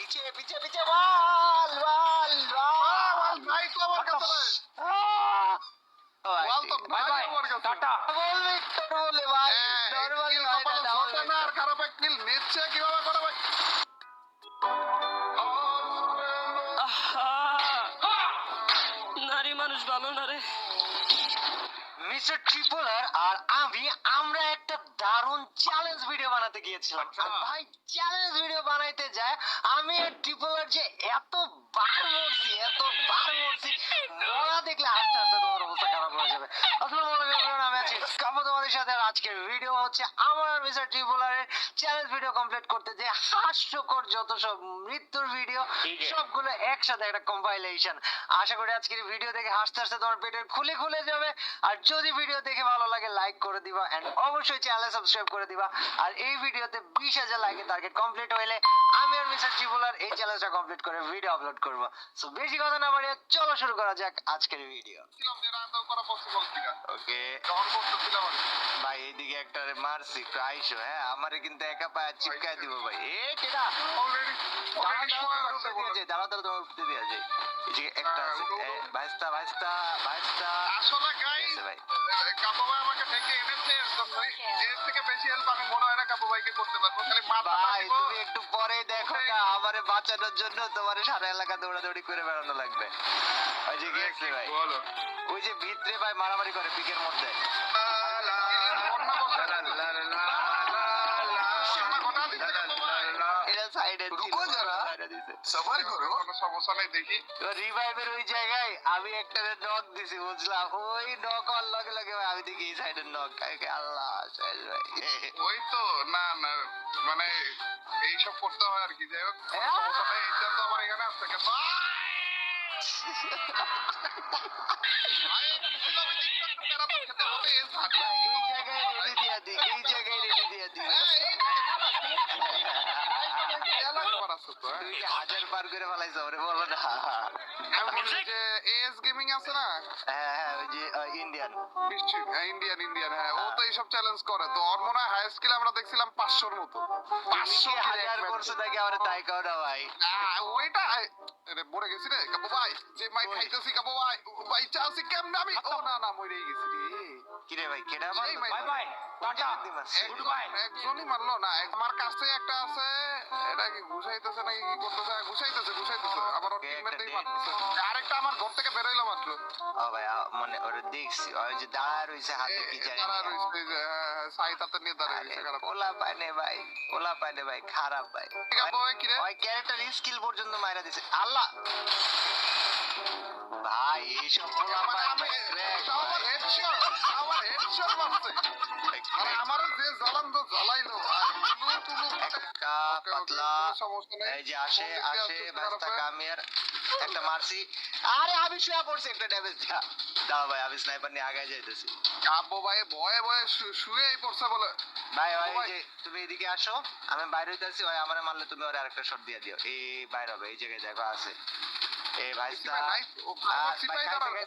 पीछे पीछे पीछे वाल वाल वाल ভাই তো আমার কাছে নাই ওয়াল তো ভাই আমার কাছে টাটা बोल विक्टर बोले भाई नॉर्मल কিল কপালে জোটে না আর খারাপ এক কিল নিচ্ছে কিভাবে করে ভাই নারী মানুষ ভালো না রে মিস্টার ট্রিপলার আর আমি আমরা একটা দারুণ চ্যালেঞ্জ ভিডিও বানাতে গিয়েছিলাম আর ভাই চ্যালেঞ্জ ভিডিও বানাইতে যায় আমি আর ট্রিপলার যে এত বার মরছি মরা দেখলে আস্তে আস্তে তোমার অবস্থা খারাপ হয়ে যাবে আসসালামু আলাইকুম এভরিওয়ান আমি আছি কাবু তোমাদের সাথে আর আজকের ভিডিও হচ্ছে আমার আর মিস্টার ট্রিপলারের চ্যালেঞ্জ ভিডিও কমপ্লিট করতে যে হাস্যকর যত সব মৃত্যুর ভিডিও সবগুলো একসাথে একটা কম্পাইলেশন আশা করি আজকের ভিডিও দেখে হাসতে হাসতে তোমার পেটের খুলে যাবে আর যদি ভিডিও দেখে ভালো লাগে লাইক করে দিবা এন্ড অবশ্যই চ্যানেল সাবস্ক্রাইব করে দিবা আর এই ভিডিওতে 20,000 লাইকের টার্গেট কমপ্লিট হইলে আমি আর মিস্টার ট্রিপলার এই চ্যালেঞ্জটা কমপ্লিট করে ভিডিও আপলোড করব সো বেশি কথা না বাড়িয়ে চলো শুরু করা যাক আজকের ভিডিও ছিলাম যে রাত করা পসিবল ছিল ওকে যখন করতেছিলাম আমি ভাই এইদিকে একটা মারছি একটু আইসো হ্যাঁ আমারে কিন্তু একা পায়ে চিপকায় দিব ভাই এ কেডা অলরেডি সময় লাগছে বলে দাঁড়া তোমার উঠতে দেয়া যায় এইদিকে একটা আছে ভাইস্তা আসলে গাইস ভাই কাপু ভাই আমাকে ডেকে এনেছে এর জন্যই এর থেকে বেশি হেল্প আমি মনে হয় না কাপু ভাইকে করতে পারবো খালি মাথা ভাই তুমি একটু পরে দেখো না আমারে বাঁচানোর জন্য তোমার সারা এলাকা দৌড়াদৌড়ি করে বেড়ানো লাগবে ওই যে গেছে ভাই বলো ওই যে ভিতরে ভাই মারামারি করে পিকের মধ্যে এটা সাইডে রুকো যারা। সবার করো কোনো সমস্যা নাই দেখি রিভাইভের ওই জায়গায় আমি একটা নক দিছি বুঝলাম ওই নক হওয়ার লগে লগে ভাই আমি দেখি এই সাইডের নক আল্লাহ শেষ ভাই ওই তো না না মানে এইসব করতে হয় আর কি যাই হোক কোনো সমস্যা নাই এটা তো আমার এখানে আসছে কেন এই জায়গায় রেডি দিয়া দি তুই হাজার পার করে ফেলাইছো ওরে বলো না এস গেমিং আছে না হ্যাঁ ওই যে ইন্ডিয়ান ইন্ডিয়ান হ্যাঁ ও তো এইসব চ্যালেঞ্জ করে তো ওর মনে হয় হাইয়েস্ট কিল আমরা দেখছিলাম 500 এর মতো 500 হাজার করছে নাকি আমার তাই কাও না ভাই ওইটা আরে মরে গেছি রে কাবু ভাই যে মাই খাইতেছি কাবু ভাই ভাই চালছি কেমনে আমি ও না না মরেই গেছি রে কি রে ভাই কেডা সেই ভাই ভাই। বাই টাটা গুড বাই একজনই মারলো না আমার কাছে একটা আছে এটা কি ঘুষাইতেছে নাকি কি করতেছে ঘুষাইতেছে আবার ওর কে টিমমেটই একটা মারতেছে আরেকটা আমার ঘর থেকে বের হইলো মাত্র ও ভাই মানে ওরে দেখছি ওই যে দাঁড়া রইছে হাতে কি জানি তারা না। রইছে যে সাইতাতে নিয়ে দাঁড়িয়ে গেছে খারাপ পোলা পাইনে ভাই খারাপ ভাই ঠিক আছে ভাই কি রে ওই ক্যারেক্টার স্কিল পর্যন্ত মাইরা দিছে আল্লাহ ভাই এইসব পোলা মানে আমি আমার হেডশট মারছে আরে আমার যে জ্বালান্ত জ্বালাইলো ভাই টুলু একটা পাতলা এই যে আসে বাস্তা কামিয়ার একটা মারছি আরে আমি শুয়ে পড়ছি একটা ড্যামেজ দাও ভাই আমি স্নাইপার নিয়ে আগায় যাইতেছি আব্বু ভাই ভয়ে শুয়েই পড়ছে বলে ভাই ওই যে তুমি এদিকে আসো আমি বাইরে হইতাছি ওই আমারে মারলে তুমি ওরে আরেকটা শট দিয়ে দিও এই বাইরে হবে এই জায়গায় দেখো আছে এই ভাইস্তা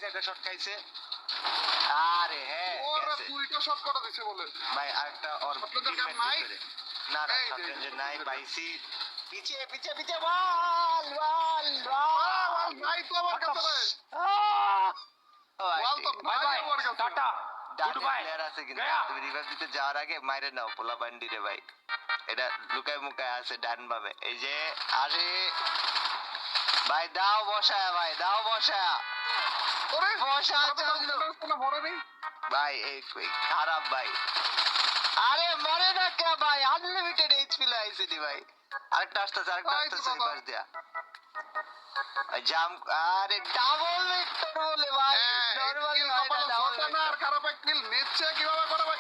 একটা শট খাইছে আরে হ্যাঁ ওরা দুইটা শট করে দিছে বলে ভাই আরেকটা ওর আপনাদের কাছে নাই? না এই যে, শটগান নাই পাইছি পিছে ওয়াল ভাই তো আমার কাছে নাই ওয়াল তো বাই ভাই বাই আমার কাছে টাটা গুড বাই প্লেয়ার আছে কিন্তু গয়া। তুমি রিভাইভ দিতে যাওয়ার আগে মাইরে নাও পোলা বান্ডি রে ভাই এটা লুকায় মুকায় আছে ডান বামে এই যে আরে ভাই দাও বসায়া ওরে বসা চালু কোনো বড় নেই ভাই এই খারাপ ভাই আরে মরে না কে ভাই আনলিমিটেড এইচপি লাইছে দি ভাই আরেকটা আসতেছে ভাই তো বাবা। পাশ দিয়া জাম আরে ডাবল ভিক্টর বলে ভাই নরমালি কিল ভাই কপালে ডাবল জোটে না আর খারাপ এক কিল নিচ্ছে কিভাবে করে ভাই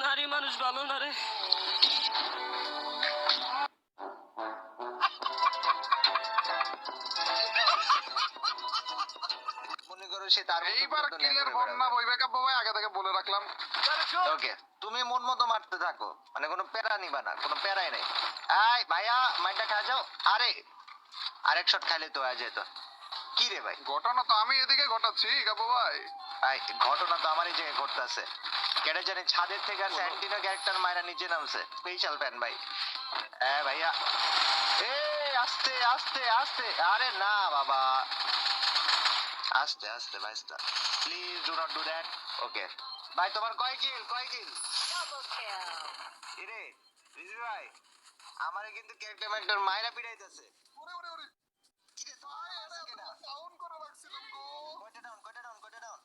নারী মানুষ ভালো না রে মনে করো সে তার এইবার কিলের বন্যা বইবে কাব্য ভাই আগে থেকে বলে রাখলাম ওকে তুমি মন মতো মারতে থাকো মানে কোনো প্যারা নিবা না কোনো প্যারাই নাই এই ভাইয়া মাইন্ডটা খা যাও আরে আরেক শট খাইলে তো হয়ে যেত কি রে ভাই ঘটনা তো আমি এদিকে ঘটাচ্ছি কাব্য ভাই এই ঘটনা তো আমার এই জায়গায় ঘটতেছে কেটে জানি ছাদের থেকে স্যান্টিনো ক্যারেক্টার মায়েরা নিচে নামছে স্পেশাল ফ্যান ভাই হ্যাঁ ভাইয়া এ আস্তে আস্তে আস্তে আরে না বাবা আস্তে আস্তে ভাইস্তা please do not do that okay ভাই তোমার কয় কিল ইরে রিজু ভাই আমারে কিন্তু ক্যারেক্টার মায়েরা পিড়াইতেছে ওরে ওরে ওরে কি রে তোমার ভাই মারছে এটা কেডা ডাউন করে রাখছিলাম গো কয়টা ডাউন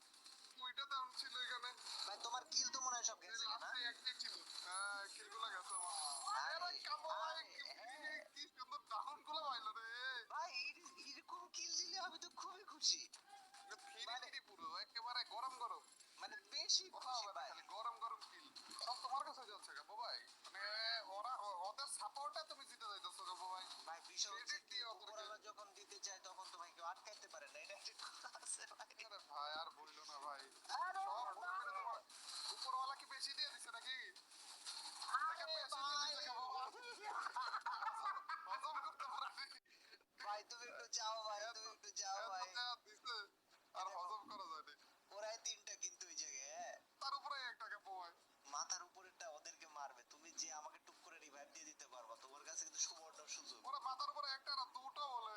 ওইটা ডাউন ছিল এখানে ভাই তোমার কিল তো মনে হয় সব গেছে না লাস্টে একটাই ছিল হ্যাঁ কিলগুলো গেছে আমার আরে কামো ভাই কি সুন্দর ডাউন গুলো পাইলো রে ভাই এরকম কিল দিলে আমি তো খুবই খুশি ফিরি পুরো একেবারে গরম গরম মানে বেশি কথা খুশি হবে না, ভাই খালি গরম গরম কিল সব তোমার কাছে যাচ্ছে গাবো ভাই মানে ওদের সাপোর্টে তুমি জিতে যাইতেছো গাবো ভাই ভাই বিষয় হচ্ছে Credit কি দিয়ে ওদেরকে। উপরওয়ালা যখন দিতে চায় তখন তোমায় কেউ আটকাইতে পারে না এটা একটা কথা আছে ভাই আরে ভাই আর বললো না ভাই আরে সব উপরে তোমার উপরওয়ালা কি বেশি দিয়ে দিছে নাকি নাকি বেশি দিয়ে দিছে গাবো হজম করতে পারেনি ভাই তুমি একটু যাও ভাই তুমি একটু যাও ভাই দিছে আর হজম করা যায়নি ওরাই তিনটা কিন্তু ওই জায়গায় হ্যাঁ তার উপরে একটা গাবো ভাই মাথার উপরেরটা ওদেরকে মারবে তুমি যে আমাকে টুক করে রিভাইভ দিয়ে দিতে পারবা তোমার কাছে কিন্তু সুবর্ণ সুযোগ ওরা মাথার উপরে একটা না দুটো বলে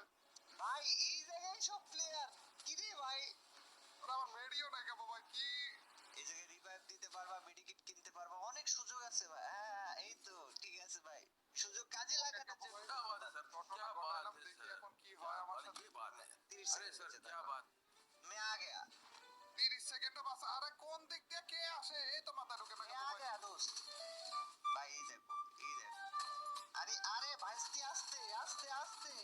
ভাই এই জায়গায় সব প্লেয়ার কি রে ভাই ওরা আমার মেডিও নাই গাবো ভাই কি এই জায়গায় রিভাইভ দিতে পারবা মেডিকেট কিনতে পারবা অনেক সুযোগ আছে ভাই হ্যাঁ এই তো ঠিক আছে ভাই সুযোগ কাজে লাগানোর জন্য क्या बात है सर क्या बात है দেখি सर এখন কি হয় আমার अरे সাথে ये बात है 30 अरे সেকেন্ড सर क्या बात मैं आ गया 30 সেকেন্ডে বাস আরে কোন দিক দিয়ে কে আসে এই তো মাথা ঢুকে না मैं आ गया दोस्त भाई ये देखो अरे अरे भाई आस्ते आस्ते आस्ते आस्ते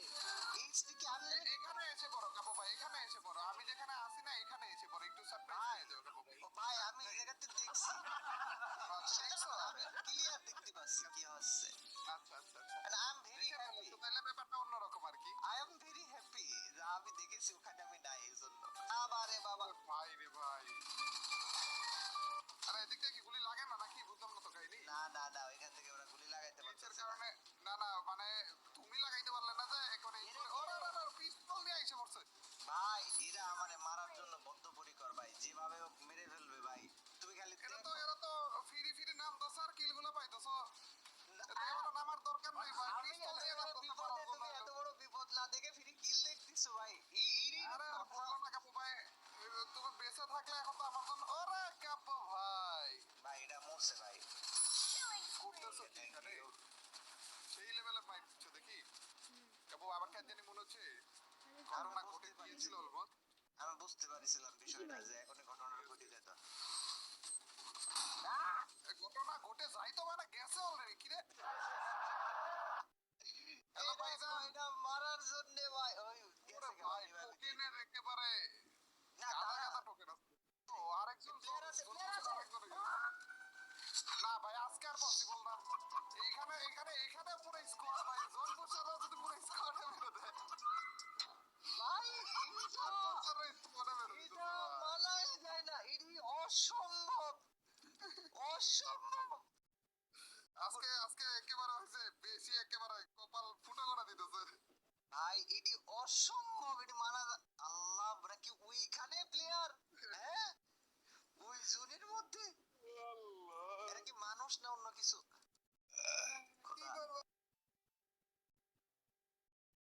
এইচডি কি আনলিমিটেড এখানে এসে পড়ো কাপু ভাই এখানে এসে পড়ো আমি যেখানে আসি না এখানে এসে পড়ো একটু সারপ্রাইজ ভাই দিয়ে যাও কাপু ভাই ও ভাই আমি এই জায়গাতে দেখছি দেখছো আমি ক্লিয়ার দেখতে পাচ্ছি কি হচ্ছে আচ্ছা আচ্ছা আচ্ছা and I'm very দেখে happy তো তাহলে ব্যাপারটা অন্যরকম আর কি I am very happy যে আমি দেখেছি ওখানে আমি নাই এই জন্য আবারে বাবা ভাই রে ভাই আরে এদিক থেকে কি গুলি লাগে না নাকি বুঝলাম না তো কাহিনী না না না ওইখান থেকে ওরা গুলি লাগাইতে কিসের পারতেছে না কারণে না না মানে তুমি লাগাইতে পারলে না যে একেবারে ওরে ওরে পিস্তল দিয়ে আইসে পড়ছে ভাই এরা আমারে মারার জন্য বদ্ধপরিকর ভাই যেভাবে হোক মেরে ফেলবে ভাই তুমি খালি এরা তো ফিরি ফিরি নাম দোস আর কিলগুলো পাইতেছো এটা এবার নামার দরকার নাই ভাই আমি পিস্তল দিয়ে এত নামতেছে বড় বিপদে তুমি এত বড় বিপদ না দেখে ফিরি কিল দেখতেছো ভাই এই আরে বলো না কাপু ভাই তুমি বেঁচে থাকলে এখন তো আমার জন্য ওরে কাপু ভাই ভাই এটা মরছে ভাই করতেছো কি এখানে সেই লেভেলের মাইট দিচ্ছ দেখি কাপু আবার কেন জানি মনে হচ্ছে ঘটনা ঘটে গিয়েছিল অলমোস্ট আমি বুঝতে পারছিলাম বিষয়টা যে এখনই ঘটনাটা ঘটে যেত ঘটনা ঘটে যাই তো মানে গেছে অলরেডি কি রে হ্যালো ভাই এটা মারার জন্য ভাই ওই ওরে ভাই টোকেনের একেবারে না গাদা তারা গাদা টোকেন আছে তো আরেকজন player আছে। না ভাই আজকে আর পসিবল না এখানে পুরো স্কোয়াড ভাই জোন পুষারা যদি পুরো স্কোয়াড মেরে দেয় ভাই স্কোয়াডে এটা মানাই যায় না এটি অসম্ভব অসম্ভব আজকে একেবারে হয়েছে বেশি একেবারে কপাল ফুটো করে দিতেছে ভাই এটি অসম্ভব এটি মানা আল্লাহ নাকি ওইখানে প্লেয়ার হ্যাঁ ওই জোনের মধ্যে এরা কি মানুষ না অন্য কিছু কি করে